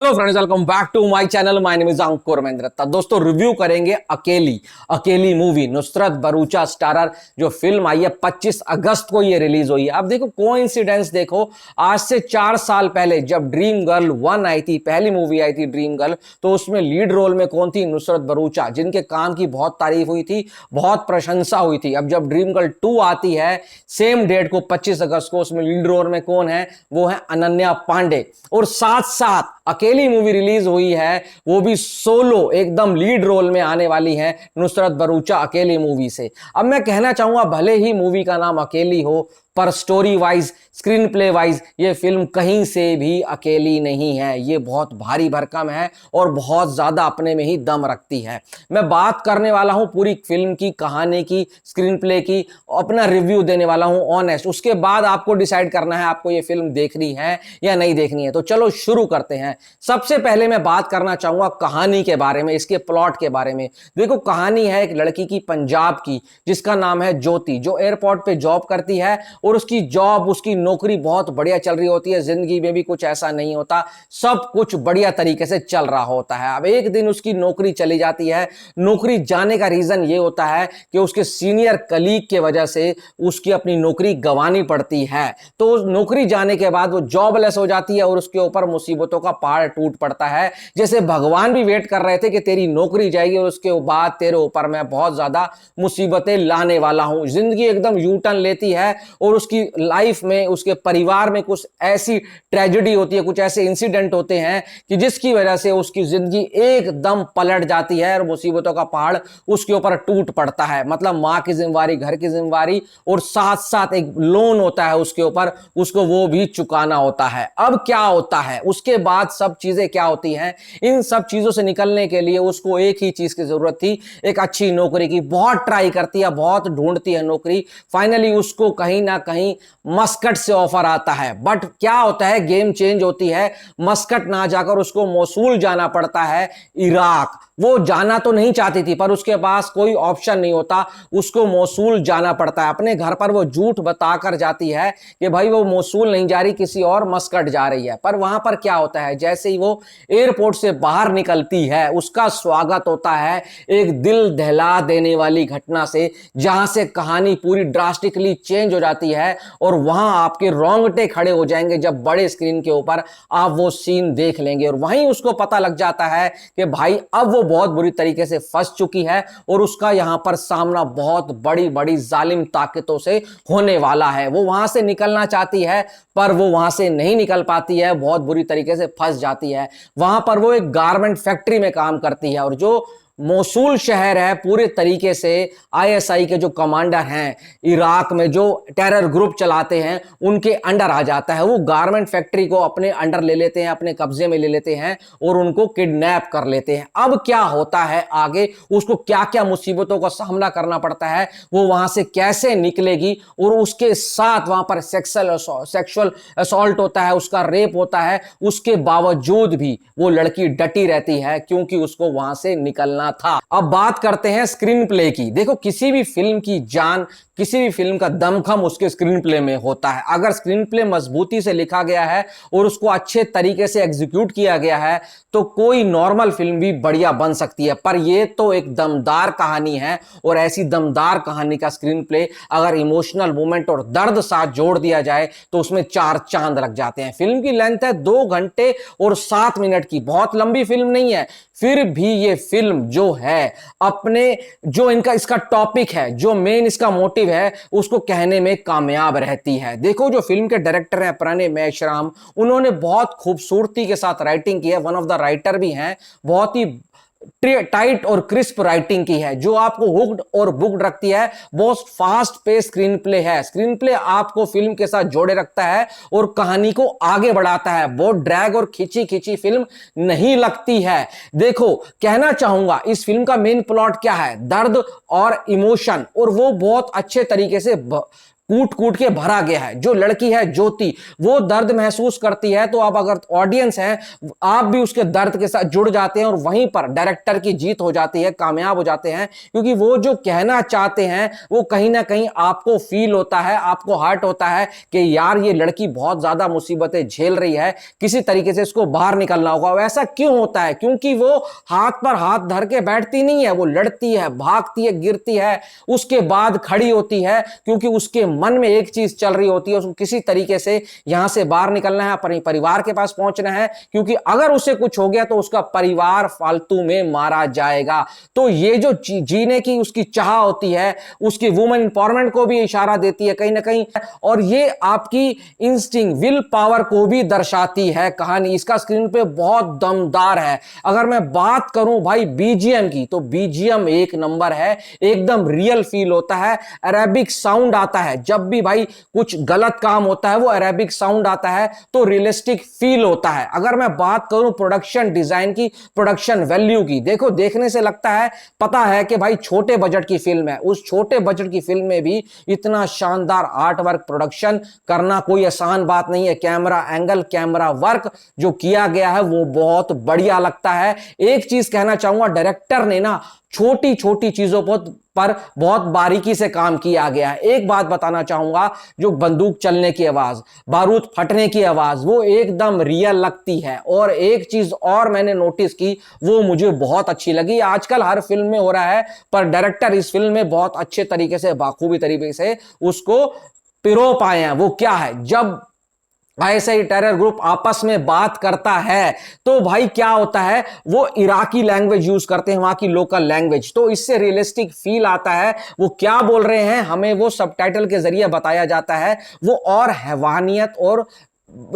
Hello friends, welcome back to my channel. My name is Ankur Mahendra. दोस्तों, review करेंगे Akelli Akelli movie, Nusrat Bharucha starrer जो film आई है 25 अगस्त को ये रिलीज हुई है। अब देखो कोइंसिडेंस, देखो आज से 4 साल पहले जब ड्रीम गर्ल 1 आई थी, पहली मूवी आई थी ड्रीम गर्ल, तो उसमें लीड रोल में कौन थी? नुसरत भरूचा, जिनके काम की बहुत तारीफ हुई थी, बहुत प्रशंसा हुई थी। अब जब ड्रीम गर्ल 2 आती है सेम डेट को 25 अगस्त को, उसमें लीड रोल में कौन है? वो है अनन्या पांडे। और साथ साथ अकेली मूवी रिलीज हुई है, वो भी सोलो एकदम लीड रोल में आने वाली है नुसरत भरूचा अकेली मूवी से। अब मैं कहना चाहूंगा, भले ही मूवी का नाम अकेली हो, पर story wise, screen play wise ये फिल्म कहीं से भी अकेली नहीं है। ये बहुत भारी भरकम है और बहुत ज्यादा अपने में ही दम रखती है। मैं बात करने वाला हूं पूरी फिल्म की, कहानी की, स्क्रीन प्ले की, अपना रिव्यू देने वाला हूं ऑनेस्ट। उसके बाद आपको डिसाइड करना है आपको ये फिल्म देखनी है या नहीं देखनी है। तो चलो शुरू करते हैं। सबसे पहले मैं बात करना चाहूंगा कहानी के बारे में, इसके प्लॉट के बारे में। देखो, कहानी है एक लड़की की, पंजाब की, जिसका नाम है ज्योति, जो एयरपोर्ट पे जॉब करती है और उसकी जॉब, उसकी नौकरी बहुत बढ़िया चल रही होती है। जिंदगी में भी कुछ ऐसा नहीं होता, सब कुछ बढ़िया तरीके से चल रहा होता है। अब एक दिन उसकी नौकरी चली जाती है। नौकरी जाने का रीजन ये होता है कि उसके सीनियर कलीग के वजह से उसकी अपनी नौकरी गंवानी पड़ती है। तो नौकरी जाने के बाद वो जॉबलेस हो जाती है और उसके ऊपर मुसीबतों का पहाड़ टूट पड़ता है। जैसे भगवान भी वेट कर रहे थे कि तेरी नौकरी जाएगी और उसके बाद तेरे ऊपर मैं बहुत ज्यादा मुसीबतें लाने वाला हूं। जिंदगी एकदम यू टर्न लेती है और उसकी लाइफ में, उसके परिवार में कुछ ऐसी ट्रेजेडी होती है, कुछ ऐसे इंसिडेंट होते हैं कि जिसकी वजह से उसकी जिंदगी एकदम पलट जाती है और मुसीबतों का पहाड़ उसके ऊपर टूट पड़ता है। मतलब मां की जिम्मेवारी, घर की जिम्मेवारी और साथ साथ एक लोन होता है उसके ऊपर, उसको वो भी चुकाना होता है। अब क्या होता है उसके बाद, सब चीजें क्या होती हैं? इन सब चीजों से निकलने के लिए उसको एक ही चीज की जरूरत थी, एक अच्छी नौकरी की। बहुत ट्राई करती है, बहुत ढूंढती है नौकरी। फाइनली उसको कहीं ना कहीं मस्कट से ऑफर आता है। बट क्या होता है, गेम चेंज होती है। मस्कट ना जाकर उसको मोसूल जाना पड़ता है, इराक। वो जाना तो नहीं चाहती थी, पर उसके पास कोई ऑप्शन नहीं होता, उसको मोसूल जाना पड़ता है। अपने घर पर वो झूठ बताकर जाती है कि भाई वो मोसूल नहीं जा रही, किसी और मस्कट जा रही है। पर वहां पर क्या होता है, जैसे ही वो एयरपोर्ट से बाहर निकलती है, उसका स्वागत होता है एक दिल दहला देने वाली घटना से, जहां से कहानी पूरी ड्रास्टिकली चेंज हो जाती है। और वहां आपके रोंगटे खड़े हो जाएंगे जब बड़े स्क्रीन के ऊपर आप वो सीन देख लेंगे। और वहीं उसको पता लग जाता है कि भाई अब वो बहुत बुरी तरीके से फंस चुकी है और उसका यहां पर सामना बहुत बड़ी बड़ी जालिम ताकतों से होने वाला है। वो वहां से निकलना चाहती है पर वो वहां से नहीं निकल पाती है, बहुत बुरी तरीके से फंस जाती है। वहां पर वो एक गारमेंट फैक्ट्री में काम करती है और जो मोसूल शहर है पूरे तरीके से आईएसआई के जो कमांडर हैं, इराक में जो टेरर ग्रुप चलाते हैं, उनके अंडर आ जाता है। वो गारमेंट फैक्ट्री को अपने अंडर ले लेते हैं, अपने कब्जे में ले लेते हैं और उनको किडनैप कर लेते हैं। अब क्या होता है आगे, उसको क्या क्या मुसीबतों का सामना करना पड़ता है, वो वहां से कैसे निकलेगी, और उसके साथ वहां पर सेक्सुअल असॉल्ट होता है, उसका रेप होता है। उसके बावजूद भी वो लड़की डटी रहती है क्योंकि उसको वहां से निकलना था। अब बात करते हैं स्क्रीन प्ले की। देखो, किसी भी फिल्म की जान, किसी भी फिल्म का दमखम उसके स्क्रीन प्ले में होता है। अगर स्क्रीन प्ले मजबूती से लिखा गया है और उसको अच्छे तरीके से एग्जीक्यूट किया गया है तो कोई नॉर्मल फिल्म भी बढ़िया बन सकती है। पर यह तो एक दमदार कहानी है और ऐसी दमदार कहानी का स्क्रीन प्ले अगर इमोशनल मोमेंट और दर्द साथ जोड़ दिया जाए तो उसमें 4 चांद लग जाते हैं। फिल्म की लेंथ है 2 घंटे और 7 मिनट की, बहुत लंबी फिल्म नहीं है। फिर भी ये फिल्म जो है अपने, जो इसका टॉपिक है, जो मेन इसका मोटिव है, उसको कहने में कामयाब रहती है। देखो, जो फिल्म के डायरेक्टर हैं प्रणय मैश्राम, उन्होंने बहुत खूबसूरती के साथ राइटिंग की है, वन ऑफ द राइटर भी हैं। बहुत ही टाइट और क्रिस्प राइटिंग की है जो आपको हुक्ड और बुक्ड रखती है। बहुत फास्ट पेस स्क्रीन प्ले है। स्क्रीन प्ले आपको फिल्म के साथ जोड़े रखता है और कहानी को आगे बढ़ाता है। बहुत ड्रैग और खिंची खिंची फिल्म नहीं लगती है। देखो, कहना चाहूंगा इस फिल्म का मेन प्लॉट क्या है, दर्द और इमोशन, और वो बहुत अच्छे तरीके से कूट कूट के भरा गया है। जो लड़की है ज्योति, वो दर्द महसूस करती है, तो आप अगर ऑडियंस हैं, आप भी उसके दर्द के साथ जुड़ जाते हैं और वहीं पर डायरेक्टर की जीत हो जाती है, कामयाब हो जाते हैं, क्योंकि वो जो कहना चाहते हैं वो कहीं ना कहीं आपको फील होता है, आपको हर्ट होता है कि यार ये लड़की बहुत ज्यादा मुसीबतें झेल रही है, किसी तरीके से इसको बाहर निकलना होगा। ऐसा क्यों होता है? क्योंकि वो हाथ पर हाथ धर के बैठती नहीं है, वो लड़ती है, भागती है, गिरती है, उसके बाद खड़ी होती है, क्योंकि उसके मन में एक चीज चल रही होती है, उसको किसी तरीके से यहां से बाहर निकलना है, अपने परिवार के पास पहुंचना है, क्योंकि अगर उसे कुछ हो गया तो उसका परिवार फालतू में मारा जाएगा। तो ये जो जीने की उसकी चाह होती है, उसकी वुमेन इंपावरमेंट को भी इशारा देती है कहीं ना कहीं, और ये आपकी इंस्टिंक्ट, विल पावर को भी दर्शाती है कहानी। इसका स्क्रीन पे बहुत दमदार है। अगर मैं बात करूं भाई बीजीएम की, तो बीजीएम एक नंबर है, एकदम रियल फील होता है, अरेबिक साउंड आता है जब भी भाई कुछ गलत काम होता है, वो अरेबिक साउंड आता है तो रियलिस्टिक फील होता है। अगर मैं बात करूं प्रोडक्शन डिजाइन की, प्रोडक्शन वैल्यू की, देखो देखने से लगता है, पता है कि भाई छोटे बजट की फिल्म है, उस छोटे बजट की फिल्म में भी इतना शानदार आर्ट वर्क प्रोडक्शन करना कोई आसान बात नहीं है। कैमरा एंगल, कैमरा वर्क जो किया गया है वो बहुत बढ़िया लगता है। एक चीज कहना चाहूंगा, डायरेक्टर ने ना छोटी छोटी चीजों पर बहुत बारीकी से काम किया गया है। एक बात बताना चाहूंगा, जो बंदूक चलने की आवाज, बारूद फटने की आवाज, वो एकदम रियल लगती है। और एक चीज और मैंने नोटिस की, वो मुझे बहुत अच्छी लगी, आजकल हर फिल्म में हो रहा है, पर डायरेक्टर इस फिल्म में बहुत अच्छे तरीके से, बाखूबी तरीके से उसको पिरो पाए हैं। वो क्या है, जब ऐसे ही टेरर ग्रुप आपस में बात करता है तो भाई क्या होता है, वो इराकी लैंग्वेज यूज करते हैं, वहां की लोकल लैंग्वेज, तो इससे रियलिस्टिक फील आता है। वो क्या बोल रहे हैं हमें वो सबटाइटल के जरिए बताया जाता है, वो और हैवानियत और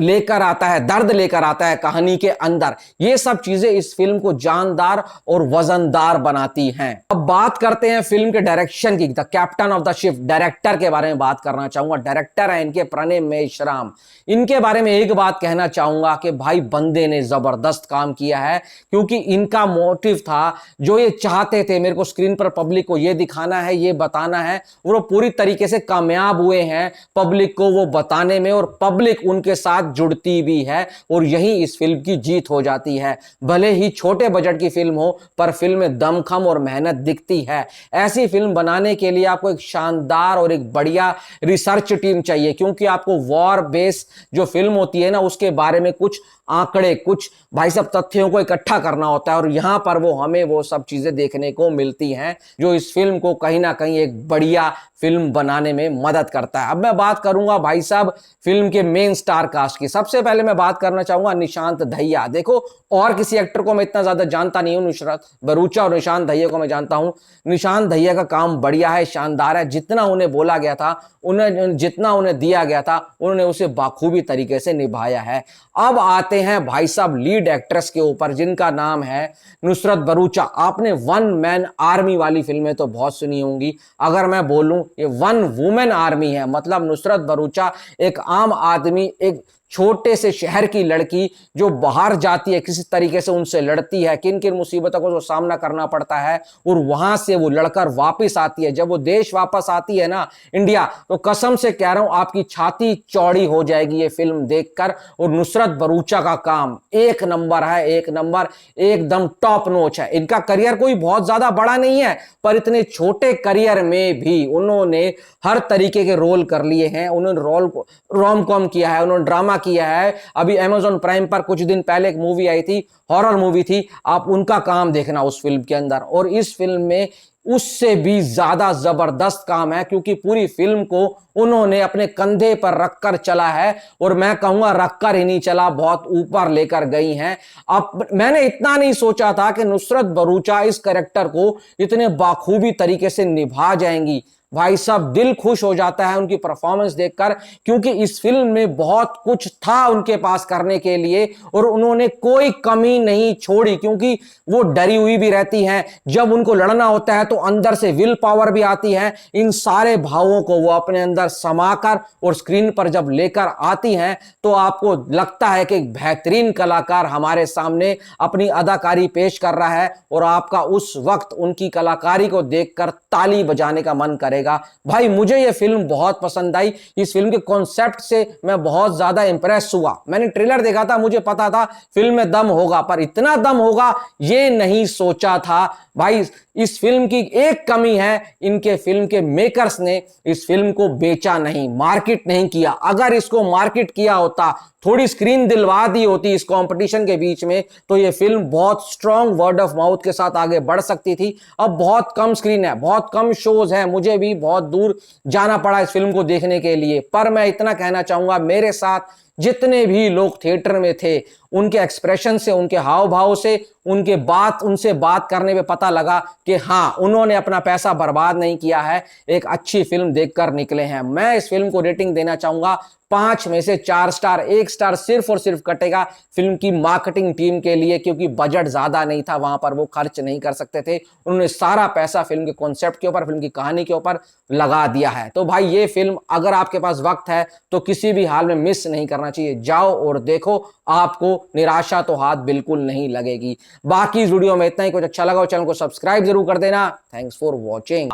लेकर आता है, दर्द लेकर आता है कहानी के अंदर। ये सब चीजें इस फिल्म को जानदार और वजनदार बनाती हैं। अब बात करते हैं फिल्म के डायरेक्शन की। The captain of the ship, director के बारे में बात करना चाहूंगा। डायरेक्टर है इनके प्रणय मेश्राम। इनके बारे में एक बात कहना चाहूंगा कि भाई बंदे ने जबरदस्त काम किया है, क्योंकि इनका मोटिव था, जो ये चाहते थे मेरे को स्क्रीन पर पब्लिक को ये दिखाना है, ये बताना है, वो पूरी तरीके से कामयाब हुए हैं पब्लिक को वो बताने में, और पब्लिक उनके साथ जुड़ती भी है, और यही इस फिल्म की जीत हो जाती है। भले ही छोटे बजट की फिल्म हो, पर फिल्म में दमखम और मेहनत दिखती है। ऐसी फिल्म बनाने के लिए आपको एक शानदार और एक बढ़िया रिसर्च टीम चाहिए, क्योंकि आपको वॉर बेस जो फिल्म होती है ना, उसके बारे में कुछ आंकड़े, कुछ भाई सब तथ्यों को इकट्ठा करना होता है, और यहां पर वो हमें वो सब चीजें देखने को मिलती हैं, जो इस फिल्म को कहीं ना कहीं एक बढ़िया फिल्म बनाने में मदद करता है। अब मैं बात करूंगा भाई साहब फिल्म के मेन स्टार कास्ट की। सबसे पहले मैं बात करना चाहूंगा निशांत दहिया। देखो और किसी एक्टर को मैं इतना ज्यादा जानता नहीं हूं, नुसरत भरूचा और निशांत दहिया को मैं जानता हूं। निशांत दहिया का काम बढ़िया है, शानदार है। जितना उन्हें बोला गया था, जितना उन्हें दिया गया था, उन्होंने उसे बाखूबी तरीके से निभाया है। अब आते हैं भाई साहब लीड एक्ट्रेस के ऊपर, जिनका नाम है नुसरत भरूचा। आपने वन मैन आर्मी वाली फिल्में तो बहुत सुनी होंगी। अगर मैं बोलूं ये वन वुमेन आर्मी है, मतलब नुसरत भरूचा एक आम आदमी, एक छोटे से शहर की लड़की जो बाहर जाती है, किसी तरीके से उनसे लड़ती है, किन किन मुसीबतों को जो सामना करना पड़ता है, और वहां से वो लड़कर वापस आती है। जब वो देश वापस आती है ना इंडिया, तो कसम से कह रहा हूं आपकी छाती चौड़ी हो जाएगी ये फिल्म देखकर। और नुसरत भरूचा का काम एक नंबर है, एक नंबर, एकदम टॉप नोच है। इनका करियर कोई बहुत ज्यादा बड़ा नहीं है, पर इतने छोटे करियर में भी उन्होंने हर तरीके के रोल कर लिए हैं। उन्होंने रोल को रोम कॉम किया है, उन्होंने ड्रामा किया है। अभी अमेज़न प्राइम पर कुछ दिन पहले एक मूवी आई थी, हॉरर मूवी थी, आप उनका काम देखना उस फिल्म के अंदर। और इस फिल्म में उससे भी ज्यादा जबरदस्त काम है, क्योंकि पूरी फिल्म को उन्होंने अपने कंधे पर रखकर चला है, और मैं कहूंगा रखकर ही नहीं चला, बहुत ऊपर लेकर गई हैं। अब मैंने इतना नहीं सोचा था कि नुसरत भरूचा इस कैरेक्टर को इतने बाखूबी तरीके से निभा जाएंगी। भाई साहब दिल खुश हो जाता है उनकी परफॉर्मेंस देखकर, क्योंकि इस फिल्म में बहुत कुछ था उनके पास करने के लिए, और उन्होंने कोई कमी नहीं छोड़ी, क्योंकि वो डरी हुई भी रहती हैं। जब उनको लड़ना होता है तो अंदर से विल पावर भी आती है। इन सारे भावों को वो अपने अंदर समाकर और स्क्रीन पर जब लेकर आती हैं, तो आपको लगता है कि एक बेहतरीन कलाकार हमारे सामने अपनी अदाकारी पेश कर रहा है, और आपका उस वक्त उनकी कलाकारी को देखकर ताली बजाने का मन करे। करेगा। भाई मुझे ये फिल्म बहुत पसंद आई, इस फिल्म के कॉन्सेप्ट से मैं बहुत ज्यादा इंप्रेस हुआ। मैंने ट्रेलर देखा था, मुझे पता था फिल्म में दम होगा, पर इतना दम होगा ये नहीं सोचा था। भाई इस फिल्म की एक कमी है, इनके फिल्म के मेकर्स ने इस फिल्म को बेचा नहीं, मार्केट नहीं किया। अगर इसको मार्केट किया होता, थोड़ी स्क्रीन दिलवा दी होती इस कंपटीशन के बीच में, तो ये फिल्म बहुत स्ट्रांग वर्ड ऑफ माउथ के साथ आगे बढ़ सकती थी। अब बहुत कम स्क्रीन है, बहुत कम शोज है, मुझे भी बहुत दूर जाना पड़ा इस फिल्म को देखने के लिए। पर मैं इतना कहना चाहूंगा, मेरे साथ जितने भी लोग थिएटर में थे, उनके एक्सप्रेशन से, उनके हाव भाव से, उनसे बात करने पे पता लगा कि हाँ, उन्होंने अपना पैसा बर्बाद नहीं किया है, एक अच्छी फिल्म देखकर निकले हैं। मैं इस फिल्म को रेटिंग देना चाहूंगा 5 में से 4 स्टार। 1 स्टार सिर्फ और सिर्फ कटेगा फिल्म की मार्केटिंग टीम के लिए, क्योंकि बजट ज्यादा नहीं था, वहां पर वो खर्च नहीं कर सकते थे। उन्होंने सारा पैसा फिल्म के कॉन्सेप्ट के ऊपर, फिल्म की कहानी के ऊपर लगा दिया है। तो भाई ये फिल्म अगर आपके पास वक्त है तो किसी भी हाल में मिस नहीं करना चाहिए, जाओ और देखो, आपको निराशा तो हाथ बिल्कुल नहीं लगेगी। बाकी इस वीडियो में इतना ही। कुछ अच्छा लगा हो चैनल को सब्सक्राइब जरूर कर देना। Thanks for watching.